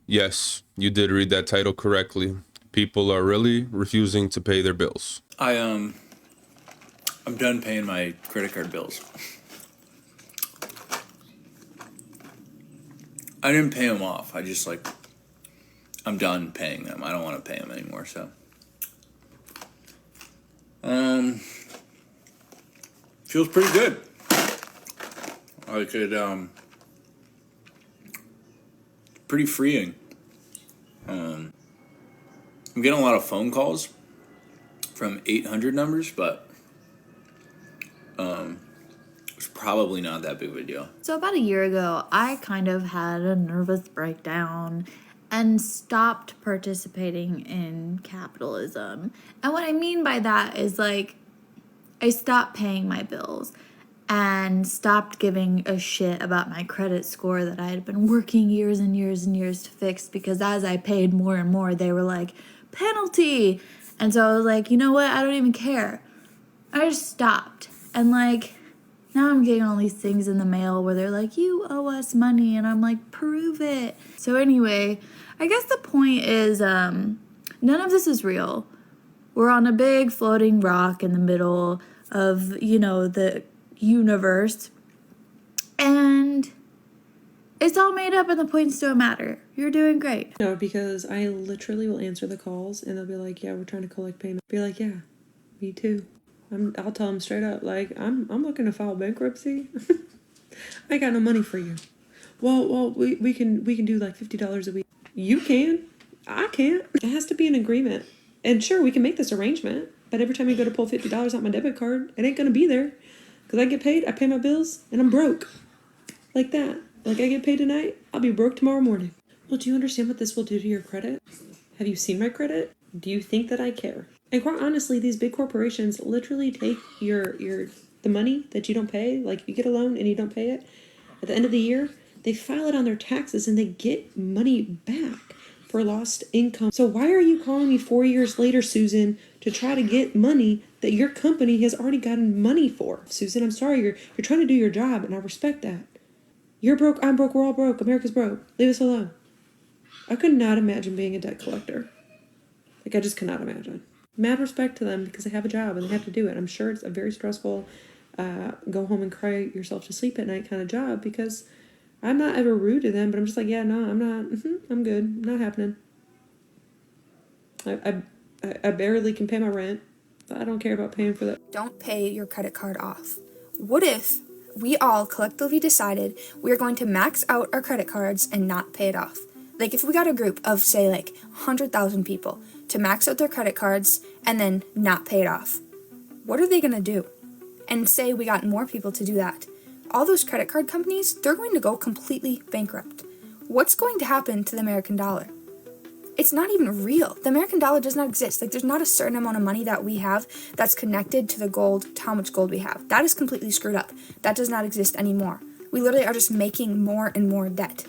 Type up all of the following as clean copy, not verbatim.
Yes, you did read that title correctly. People are really refusing to pay their bills. I'm done paying my credit card bills. I didn't pay them off. I just I'm done paying them. I don't want to pay them anymore. So, feels pretty good. I could pretty freeing. I'm getting a lot of phone calls from 800 numbers, but it's probably not that big of a deal. So about a year ago, I kind of had a nervous breakdown and stopped participating in capitalism. And what I mean by that is like I stopped paying my bills and stopped giving a shit about my credit score that I had been working years and years and years to fix, because as I paid more and more, they were like, penalty. And so I was like, you know what? I don't even care. I just stopped. And like, now I'm getting all these things in the mail where they're like, you owe us money. And I'm like, prove it. So anyway, I guess the point is none of this is real. We're on a big floating rock in the middle of, you know, the universe. And it's all made up and the points don't matter. You're doing great. No, because I literally will answer the calls and they'll be like, yeah, we're trying to collect payment. Be like, yeah, me too. I'll tell them straight up, like, I'm looking to file bankruptcy. I ain't got no money for you. Well, we can do like $50 a week. You can. I can't. It has to be an agreement. And sure, we can make this arrangement, but every time you go to pull $50 out my debit card, it ain't gonna be there. Because I get paid, I pay my bills, and I'm broke. Like that. Like I get paid tonight, I'll be broke tomorrow morning. Well, do you understand what this will do to your credit? Have you seen my credit? Do you think that I care? And quite honestly, these big corporations literally take the money that you don't pay, like you get a loan and you don't pay it, at the end of the year, they file it on their taxes and they get money back for lost income. So why are you calling me 4 years later, Susan, to try to get money that your company has already gotten money for? Susan, I'm sorry, you're trying to do your job, and I respect that. You're broke, I'm broke, we're all broke, America's broke. Leave us alone. I could not imagine being a debt collector. Like, I just cannot imagine. Mad respect to them because they have a job and they have to do it. I'm sure it's a very stressful, go home and cry yourself to sleep at night kind of job, because I'm not ever rude to them, but I'm just like, yeah, no, I'm not, I'm good, not happening. I barely can pay my rent. I don't care about paying for that. Don't pay your credit card off. What if we all collectively decided we are going to max out our credit cards and not pay it off? Like if we got a group of, say, like 100,000 people to max out their credit cards and then not pay it off, what are they going to do? And say we got more people to do that. All those credit card companies, they're going to go completely bankrupt. What's going to happen to the American dollar? It's not even real. The American dollar does not exist. Like, there's not a certain amount of money that we have that's connected to the gold, to how much gold we have. That is completely screwed up. That does not exist anymore. We literally are just making more and more debt.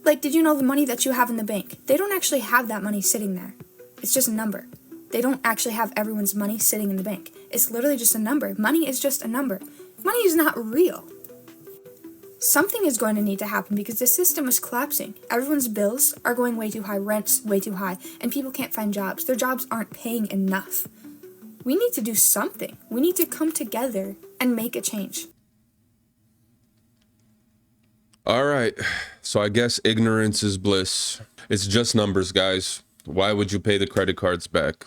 Like, did you know the money that you have in the bank? They don't actually have that money sitting there. It's just a number. They don't actually have everyone's money sitting in the bank. It's literally just a number. Money is just a number. Money is not real. Something is going to need to happen because the system is collapsing. Everyone's bills are going way too high, rent's way too high, and people can't find jobs. Their jobs aren't paying enough. We need to do something. We need to come together and make a change. All right, so I guess ignorance is bliss. It's just numbers, guys. Why would you pay the credit cards back?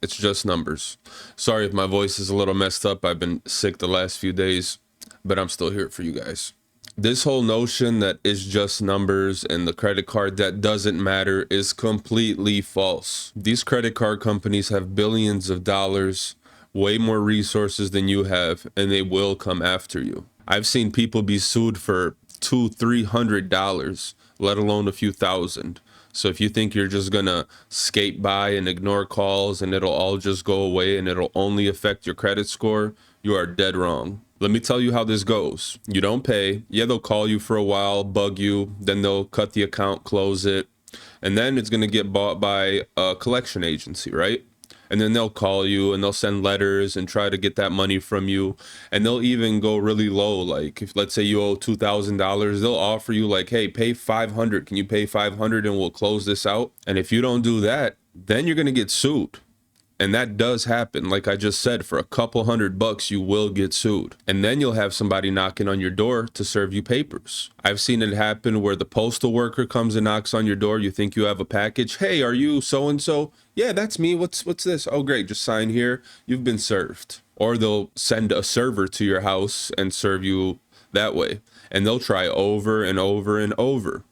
It's just numbers. Sorry if my voice is a little messed up. I've been sick the last few days, but I'm still here for you guys. This whole notion that it's just numbers and the credit card that doesn't matter is completely false. These credit card companies have billions of dollars, way more resources than you have, and they will come after you. I've seen people be sued for $200-300, let alone a few thousand. So if you think you're just gonna skate by and ignore calls and it'll all just go away and it'll only affect your credit score, you are dead wrong. Let me tell you how this goes. You don't pay. Yeah, they'll call you for a while, bug you, then they'll cut the account, close it, and then it's gonna get bought by a collection agency, right? And then they'll call you and they'll send letters and try to get that money from you. And they'll even go really low. Like if let's say you owe $2,000, they'll offer you like, hey, pay 500. Can you pay 500 and we'll close this out? And if you don't do that, then you're going to get sued. And that does happen. Like I just said, for a couple $100, you will get sued. And then you'll have somebody knocking on your door to serve you papers. I've seen it happen where the postal worker comes and knocks on your door. You think you have a package. Hey, are you so-and-so? Yeah, that's me. What's this? Oh, great. Just sign here. You've been served. Or they'll send a server to your house and serve you that way. And they'll try over and over and over.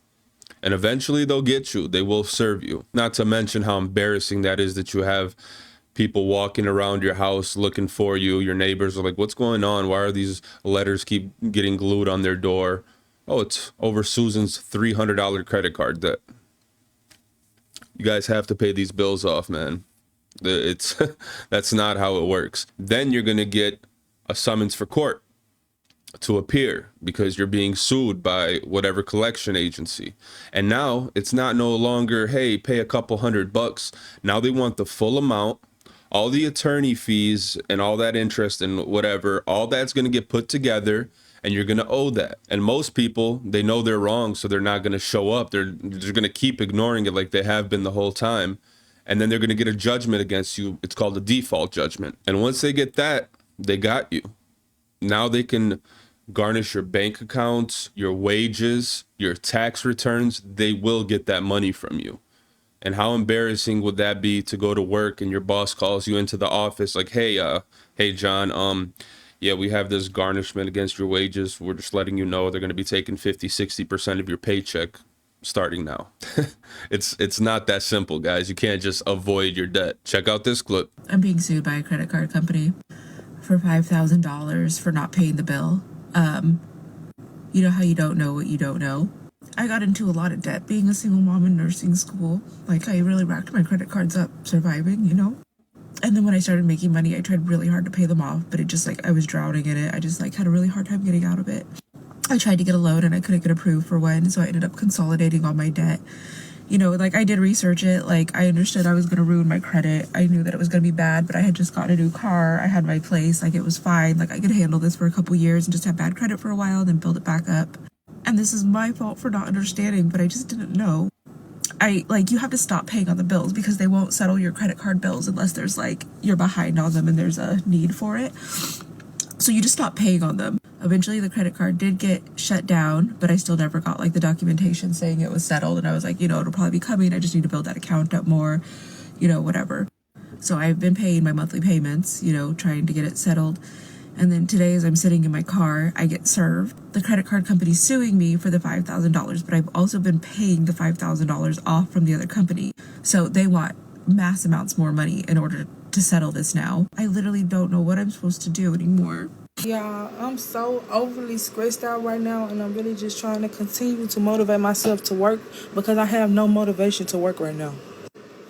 And eventually they'll get you. They will serve you. Not to mention how embarrassing that is that you have people walking around your house looking for you. Your neighbors are like, what's going on? Why are these letters keep getting glued on their door? Oh, it's over Susan's $300 credit card debt. You guys have to pay these bills off, man. It's that's not how it works. Then you're going to get a summons for court to appear because you're being sued by whatever collection agency. And now it's not no longer, hey, pay a couple $100. Now they want the full amount. All the attorney fees and all that interest and whatever, all that's going to get put together and you're going to owe that. And most people, they know they're wrong, so they're not going to show up. They're going to keep ignoring it like they have been the whole time. And then they're going to get a judgment against you. It's called a default judgment. And once they get that, they got you. Now they can garnish your bank accounts, your wages, your tax returns. They will get that money from you. And how embarrassing would that be to go to work and your boss calls you into the office like, hey, John, yeah, we have this garnishment against your wages. We're just letting you know they're going to be taking 50-60% of your paycheck starting now. It's not that simple, guys. You can't just avoid your debt. Check out this clip. I'm being sued by a credit card company for $5,000 for not paying the bill. You know how you don't know what you don't know? I got into a lot of debt being a single mom in nursing school. Like, I really racked my credit cards up surviving, you know? And then when I started making money, I tried really hard to pay them off, but it just, like, I was drowning in it. I just, like, had a really hard time getting out of it. I tried to get a loan and I couldn't get approved for one, so I ended up consolidating all my debt. You know, like, I did research it. Like, I understood I was going to ruin my credit. I knew that it was going to be bad, but I had just gotten a new car. I had my place. Like, it was fine. Like, I could handle this for a couple years and just have bad credit for a while, then build it back up. And this is my fault for not understanding, but I just didn't know. You have to stop paying on the bills because they won't settle your credit card bills unless there's, like, you're behind on them and there's a need for it. So you just stop paying on them. Eventually the credit card did get shut down, but I still never got, like, the documentation saying it was settled. And I was like, you know, it'll probably be coming. I just need to build that account up more, you know, whatever. So I've been paying my monthly payments, you know, trying to get it settled. And then today, as I'm sitting in my car, I get served. The credit card company's suing me for the $5,000, but I've also been paying the $5,000 off from the other company. So they want mass amounts more money in order to settle this now. I literally don't know what I'm supposed to do anymore. Yeah, I'm so overly stressed out right now, and I'm really just trying to continue to motivate myself to work because I have no motivation to work right now.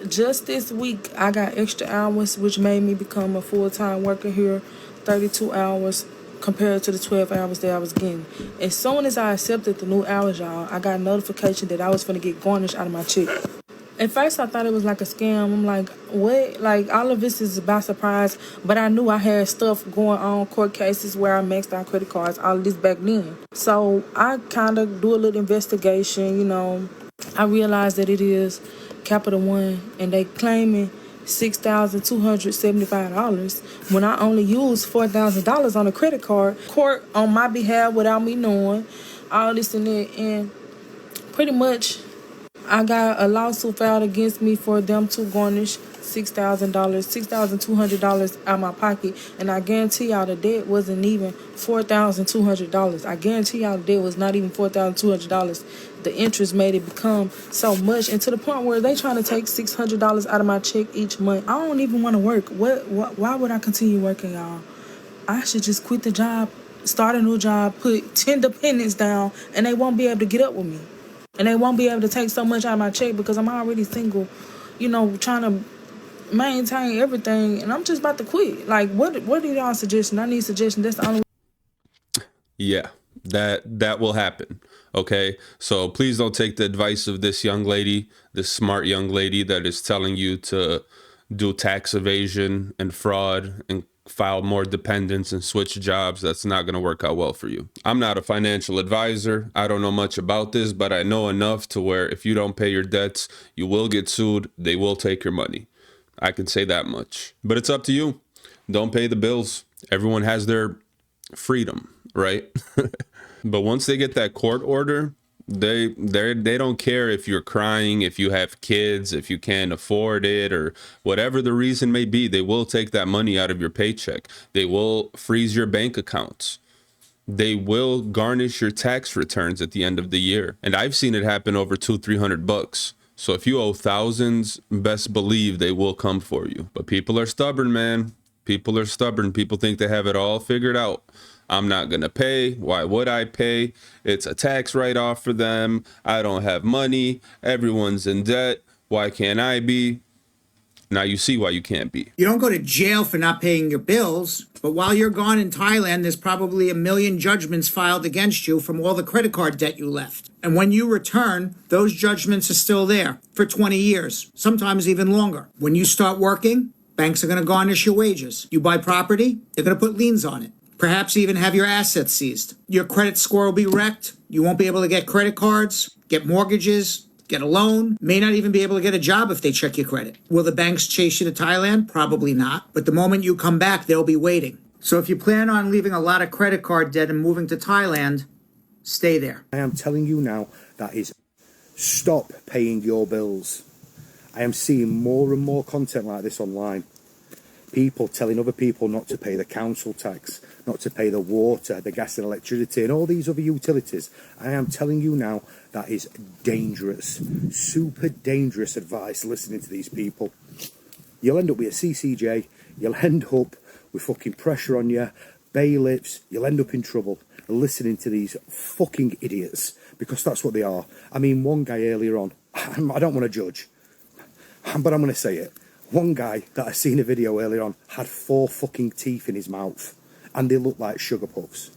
Just this week, I got extra hours, which made me become a full-time worker here, 32 hours compared to the 12 hours that I was getting. As soon as I accepted the new hours, y'all, I got a notification that I was going to get garnished out of my check. At first, I thought it was like a scam. I'm like, what? Like, all of this is by surprise. But I knew I had stuff going on, court cases where I maxed out credit cards, all of this back then. So I kind of do a little investigation, you know. I realized that it is Capital One, and they claiming $6,275 when I only used $4,000 on a credit card. Court on my behalf without me knowing all this and that, and pretty much I got a lawsuit filed against me for them to garnish $6,200 out of my pocket, and I guarantee y'all the debt wasn't even $4,200. I guarantee y'all the debt was not even $4,200. The interest made it become so much, and to the point where they trying to take $600 out of my check each month. I don't even want to work. Why would I continue working, y'all? I should just quit the job, start a new job, put 10 dependents down, and they won't be able to get up with me. And they won't be able to take so much out of my check because I'm already single, you know, trying to maintain everything, and I'm just about to quit. Like, what are y'all suggestions? I need suggestions. That's the only way. Yeah, that will happen. Okay, so please don't take the advice of this young lady, this smart young lady that is telling you to do tax evasion and fraud and file more dependents and switch jobs, that's not going to work out well for you. I'm not a financial advisor. I don't know much about this, but I know enough to where if you don't pay your debts, you will get sued. They will take your money. I can say that much. But it's up to you. Don't pay the bills. Everyone has their freedom, right? But once they get that court order, they don't care if you're crying, if you have kids, if you can't afford it, or whatever the reason may be. They will take that money out of your paycheck. They will freeze your bank accounts. They will garnish your tax returns at the end of the year. And I've seen it happen over $200-300. So if you owe thousands, best believe they will come for you. But people are stubborn, man. People are stubborn. People think they have it all figured out. I'm not going to pay. Why would I pay? It's a tax write-off for them. I don't have money. Everyone's in debt. Why can't I be? Now you see why you can't be. You don't go to jail for not paying your bills, but while you're gone in Thailand, there's probably 1 million judgments filed against you from all the credit card debt you left. And when you return, those judgments are still there for 20 years, sometimes even longer. When you start working, banks are going to garnish your wages. You buy property, they're going to put liens on it. Perhaps even have your assets seized. Your credit score will be wrecked. You won't be able to get credit cards, get mortgages, get a loan, may not even be able to get a job if they check your credit. Will the banks chase you to Thailand? Probably not. But the moment you come back, they'll be waiting. So if you plan on leaving a lot of credit card debt and moving to Thailand, stay there. I am telling you now, that is, stop paying your bills. I am seeing more and more content like this online. People telling other people not to pay the council tax, not to pay the water, the gas and electricity, and all these other utilities. I am telling you now, that is dangerous, super dangerous advice, listening to these people. You'll end up with a CCJ, you'll end up with fucking pressure on you, bailiffs, you'll end up in trouble listening to these fucking idiots, because that's what they are. I mean, one guy earlier on, I don't want to judge, but I'm going to say it. One guy that I seen a video earlier on had 4 fucking teeth in his mouth, and they look like sugar puffs.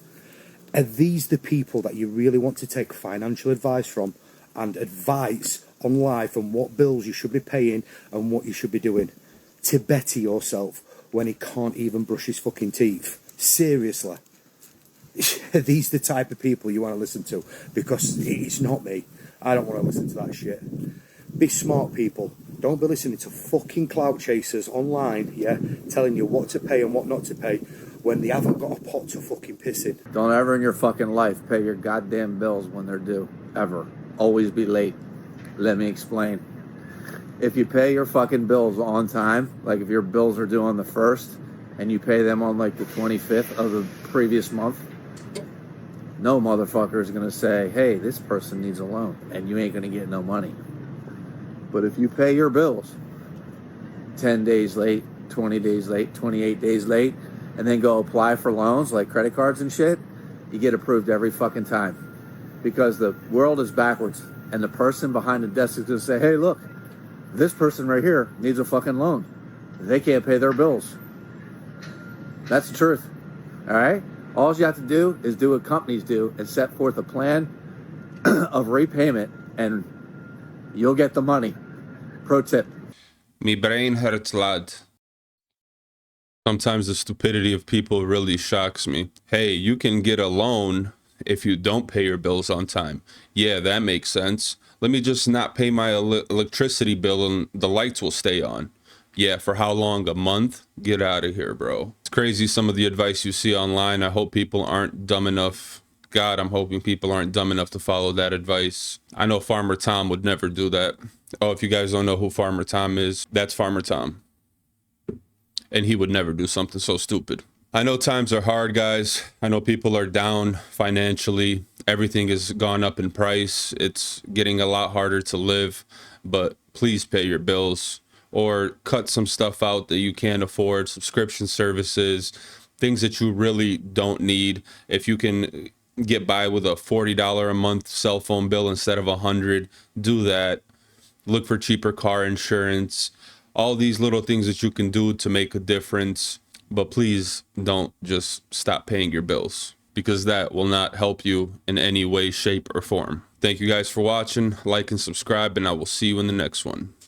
Are these the people that you really want to take financial advice from, and advice on life and what bills you should be paying and what you should be doing? To better yourself when he can't even brush his fucking teeth. Seriously. Are these the type of people you want to listen to? Because it's not me. I don't want to listen to that shit. Be smart, people. Don't be listening to fucking clout chasers online, yeah, telling you what to pay and what not to pay when they haven't got a pot to fucking piss in. Don't ever in your fucking life pay your goddamn bills when they're due. Ever. Always be late. Let me explain. If you pay your fucking bills on time, like if your bills are due on the 1st and you pay them on like the 25th of the previous month, no motherfucker is going to say, hey, this person needs a loan, and you ain't going to get no money. But if you pay your bills 10 days late, 20 days late, 28 days late, and then go apply for loans like credit cards and shit, you get approved every fucking time. Because the world is backwards, and the person behind the desk is going to say, hey, look, this person right here needs a fucking loan. They can't pay their bills. That's the truth. All right? All you have to do is do what companies do and set forth a plan of repayment, and you'll get the money. Pro tip. Me brain hurts, lad. Sometimes the stupidity of people really shocks me. Hey, you can get a loan if you don't pay your bills on time. Yeah, that makes sense. Let me just not pay my electricity bill and the lights will stay on. Yeah, for how long? A month? Get out of here, bro. It's crazy some of the advice you see online. I hope people aren't dumb enough. God, I'm hoping people aren't dumb enough to follow that advice. I know Farmer Tom would never do that. Oh, if you guys don't know who Farmer Tom is, that's Farmer Tom. And he would never do something so stupid. I know times are hard, guys. I know people are down financially. Everything has gone up in price. It's getting a lot harder to live. But please pay your bills or cut some stuff out that you can't afford. Subscription services, things that you really don't need. If you can get by with a $40 a month cell phone bill instead of $100, do that. Look for cheaper car insurance. All these little things that you can do to make a difference. But please don't just stop paying your bills, because that will not help you in any way, shape, or form. Thank you guys for watching. Like and subscribe, and I will see you in the next one.